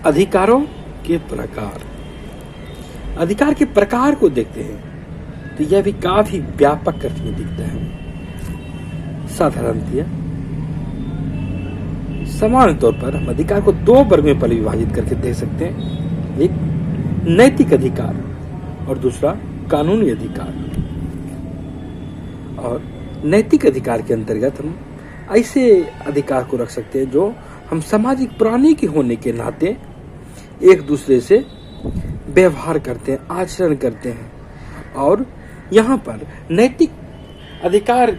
अधिकारों के प्रकार। अधिकार के प्रकार को देखते हैं तो यह भी काफी व्यापक अर्थ में दिखता है। साधारणतः सामान्य तौर पर हम अधिकार को दो वर्ग में परिविभाजित करके देख सकते हैं, एक नैतिक अधिकार और दूसरा कानूनी अधिकार। और नैतिक अधिकार के अंतर्गत हम ऐसे अधिकार को रख सकते हैं जो हम सामाजिक प्राणी के होने के नाते एक दूसरे से व्यवहार करते हैं, आचरण करते हैं। और यहाँ पर नैतिक अधिकार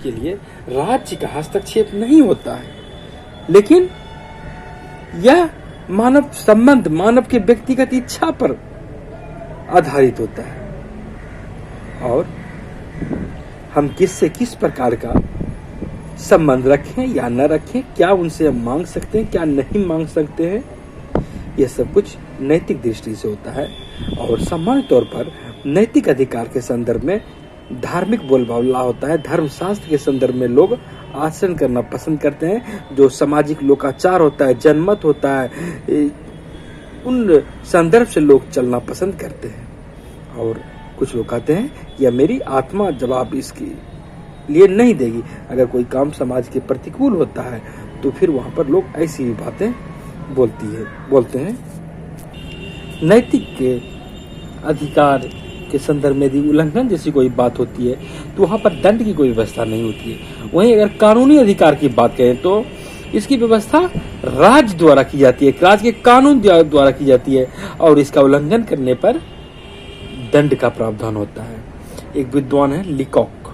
के लिए राज्य का हस्तक्षेप नहीं होता है, लेकिन यह मानव संबंध, मानव के व्यक्तिगत इच्छा पर आधारित होता है और हम किससे किस प्रकार का संबंध रखें या न रखें, क्या उनसे हम मांग सकते हैं, क्या नहीं मांग सकते हैं, यह सब कुछ नैतिक दृष्टि से होता है। और सामान्य तौर पर नैतिक अधिकार के संदर्भ में धार्मिक बोलबाला होता है। धर्मशास्त्र के संदर्भ में लोग आचरण करना पसंद करते हैं, जो सामाजिक लोकाचार होता है, जनमत होता है, उन संदर्भ से लोग चलना पसंद करते हैं। और कुछ लोग कहते हैं यह मेरी आत्मा जवाब इसके लिए नहीं देगी। अगर कोई काम समाज के प्रतिकूल होता है तो फिर वहां पर लोग ऐसी ही बातें बोलते हैं। नैतिक के अधिकार के संदर्भ में यदि उल्लंघन जैसी कोई बात होती है तो वहां पर दंड की कोई व्यवस्था नहीं होती है। वहीं अगर कानूनी अधिकार की बात करें तो इसकी व्यवस्था राज्य द्वारा की जाती है, राज्य के कानून द्वारा की जाती है और इसका उल्लंघन करने पर दंड का प्रावधान होता है। एक विद्वान है लिकॉक,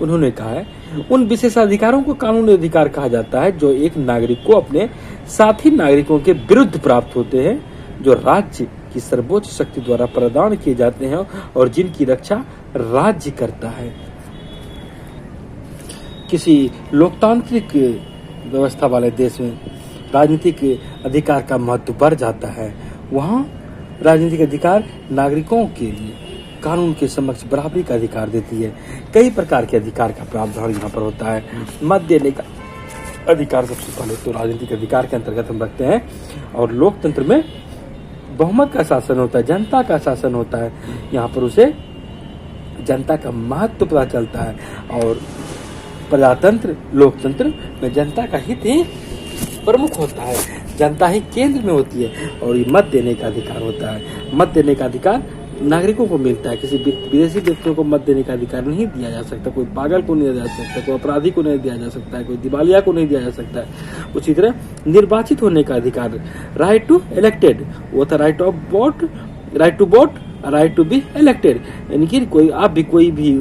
उन्होंने कहा है उन विशेषाधिकारों को कानूनी अधिकार कहा जाता है जो एक नागरिक को अपने साथी नागरिकों के विरुद्ध प्राप्त होते हैं, जो राज्य की सर्वोच्च शक्ति द्वारा प्रदान किए जाते हैं और जिनकी रक्षा राज्य करता है। किसी लोकतांत्रिक व्यवस्था वाले देश में राजनीतिक अधिकार का महत्व बढ़ जाता है। वहाँ राजनीतिक अधिकार नागरिकों के लिए कानून के समक्ष बराबरी का अधिकार देती है। कई प्रकार के अधिकार का प्रावधान यहाँ पर होता है। मत देने का अधिकार सबसे पहले तो राजनीतिक अधिकार के अंतर्गत हम रखते हैं। और लोकतंत्र में बहुमत का शासन होता है, जनता का शासन होता है। यहाँ पर उसे जनता का महत्व पता चलता है। और प्रजातंत्र, लोकतंत्र में जनता का हित ही प्रमुख होता है, जनता ही केंद्र में होती है। और ये मत देने का अधिकार होता है। मत देने का अधिकार नागरिकों को मिलता है। किसी विदेशी व्यक्तियों को मत देने का अधिकार नहीं दिया जा सकता। कोई पागल को नहीं दिया जा सकता, कोई अपराधी को नहीं दिया जा सकता है, कोई दिवालिया को नहीं दिया जा सकता है। उसी तरह निर्वाचित होने का अधिकार, राइट टू इलेक्टेड, वो था right of vote, right to vote, right to be elected. यानी कि आप भी कोई भी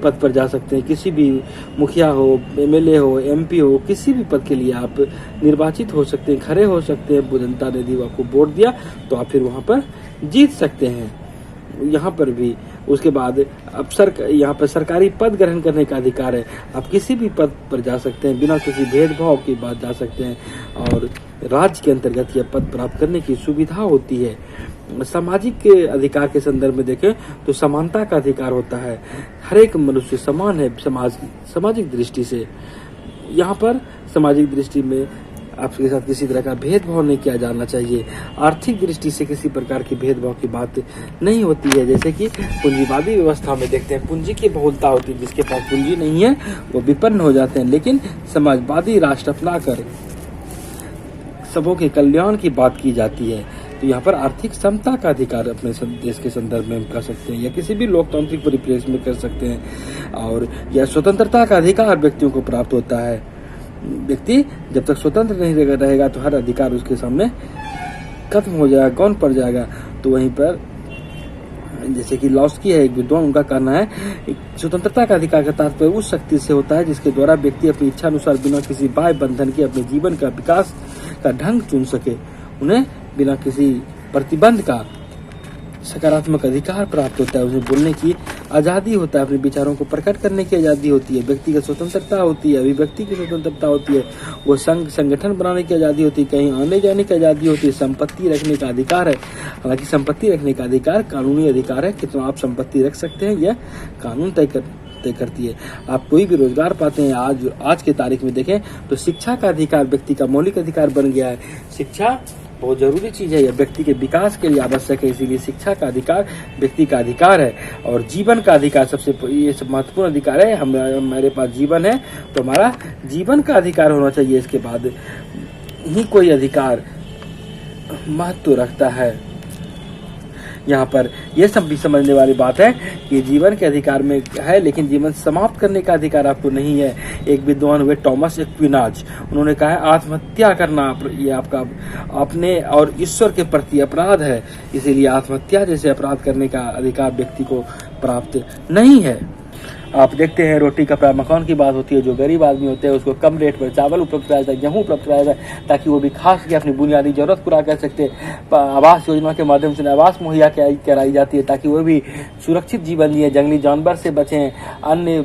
पद पर जा सकते हैं। किसी भी मुखिया हो, एमएलए हो, एमपी हो, किसी भी पद के लिए आप निर्वाचित हो सकते हैं, खड़े हो सकते हैं। जनता ने यदि आपको वोट दिया तो आप फिर वहां पर जीत सकते हैं। यहाँ पर भी उसके बाद अब यहाँ पर सरकारी पद ग्रहण करने का अधिकार है। आप किसी भी पद पर जा सकते हैं, बिना किसी भेदभाव के बाद जा सकते हैं। और राज्य के अंतर्गत यह पद प्राप्त करने की सुविधा होती है। सामाजिक अधिकार के संदर्भ में देखें तो समानता का अधिकार होता है। हर एक मनुष्य समान है सामाजिक दृष्टि से। यहाँ पर सामाजिक दृष्टि में आपके साथ किसी तरह का भेदभाव नहीं किया जाना चाहिए। आर्थिक दृष्टि से किसी प्रकार की भेदभाव की बात नहीं होती है। जैसे कि पूंजीवादी व्यवस्था में देखते हैं, पूंजी की बहुलता होती है, जिसके पास पूंजी नहीं है वो विपन्न हो जाते हैं। लेकिन समाजवादी राष्ट्र अपनाकर सबों के कल्याण की बात की जाती है। तो यहाँ पर आर्थिक समता का अधिकार अपने देश के संदर्भ में कर सकते हैं या किसी भी लोकतांत्रिक परिप्रेक्ष्य में कर सकते हैं। और यह स्वतंत्रता का अधिकार व्यक्तियों को प्राप्त होता है। व्यक्ति जब तक स्वतंत्र नहीं रहेगा तो हर अधिकार उसके सामने खत्म हो जाएगा, गौण पड़ जाएगा। तो वहीं पर जैसे कि लॉस्की है एक विद्वान, उनका कहना है स्वतंत्रता का अधिकार का तात्पर्य उस शक्ति से होता है जिसके द्वारा व्यक्ति अपनी इच्छा अनुसार बिना किसी बाह्य बंधन के अपने जीवन का विकास का ढंग चुन सके। उन्हें बिना किसी प्रतिबंध का सकारात्मक अधिकार प्राप्त होता है। उसे बोलने की आजादी होता है, अपने विचारों को प्रकट करने की आजादी होती है, व्यक्तिगत स्वतंत्रता होती है, अभिव्यक्ति की स्वतंत्रता होती है, वो संगठन बनाने की आजादी होती है, कहीं आने जाने की आजादी होती है, संपत्ति रखने का अधिकार है। हालांकि संपत्ति रखने का अधिकार कानूनी अधिकार है, कितना आप संपत्ति रख सकते हैं यह कानून तय करती है। आप कोई भी रोजगार पाते हैं, आज के तारीख में देखें तो शिक्षा का अधिकार व्यक्ति का मौलिक अधिकार बन गया है। शिक्षा बहुत जरूरी चीज है। यह व्यक्ति के विकास के लिए आवश्यक है। इसीलिए शिक्षा का अधिकार व्यक्ति का अधिकार है और जीवन का अधिकार सबसे ये सब महत्वपूर्ण अधिकार है। हमारे पास जीवन है तो हमारा जीवन का अधिकार होना चाहिए। इसके बाद ही कोई अधिकार महत्व रखता है। यहाँ पर यह सब भी समझने वाली बात है कि जीवन के अधिकार में है, लेकिन जीवन समाप्त करने का अधिकार आपको नहीं है। एक विद्वान हुए टॉमस एक्विनाज, उन्होंने कहा है आत्महत्या करना ये आपका अपने और ईश्वर के प्रति अपराध है। इसीलिए आत्महत्या जैसे अपराध करने का अधिकार व्यक्ति को प्राप्त नहीं है। आप देखते हैं रोटी कपड़ा मकान की बात होती है। जो गरीब आदमी होते हैं उसको कम रेट पर चावल उपलब्ध कराया जाता है, गेहूँ उपलब्ध कराया जाता है, ताकि वो भी खा सके, अपनी बुनियादी जरूरत पूरा कर सकते। आवास योजना के माध्यम से आवास मुहैया कराई जाती है ताकि वो भी सुरक्षित जीवन जिए, जंगली जानवर से बचें, अन्य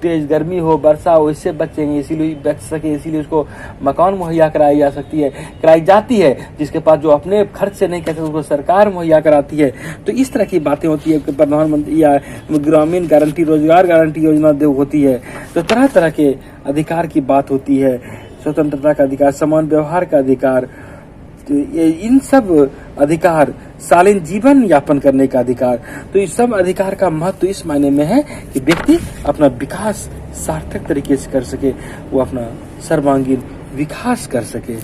तेज गर्मी हो वर्षा हो इससे बचेंगे, इसीलिए बच सके, इसीलिए उसको मकान मुहैया कराई जाती है। जिसके पास जो अपने खर्च से नहीं कर सकते उसको सरकार मुहैया कराती है। तो इस तरह की बातें होती है। प्रधानमंत्री या ग्रामीण गारंटी रोजगार गारंटी योजना होती है। तो तरह तरह के अधिकार की बात होती है। स्वतंत्रता का अधिकार, समान व्यवहार का अधिकार, इन सब अधिकार, शालीन जीवन यापन करने का अधिकार। तो इस सब अधिकार का महत्व इस मायने में है कि व्यक्ति अपना विकास सार्थक तरीके से कर सके, वो अपना सर्वांगीण विकास कर सके।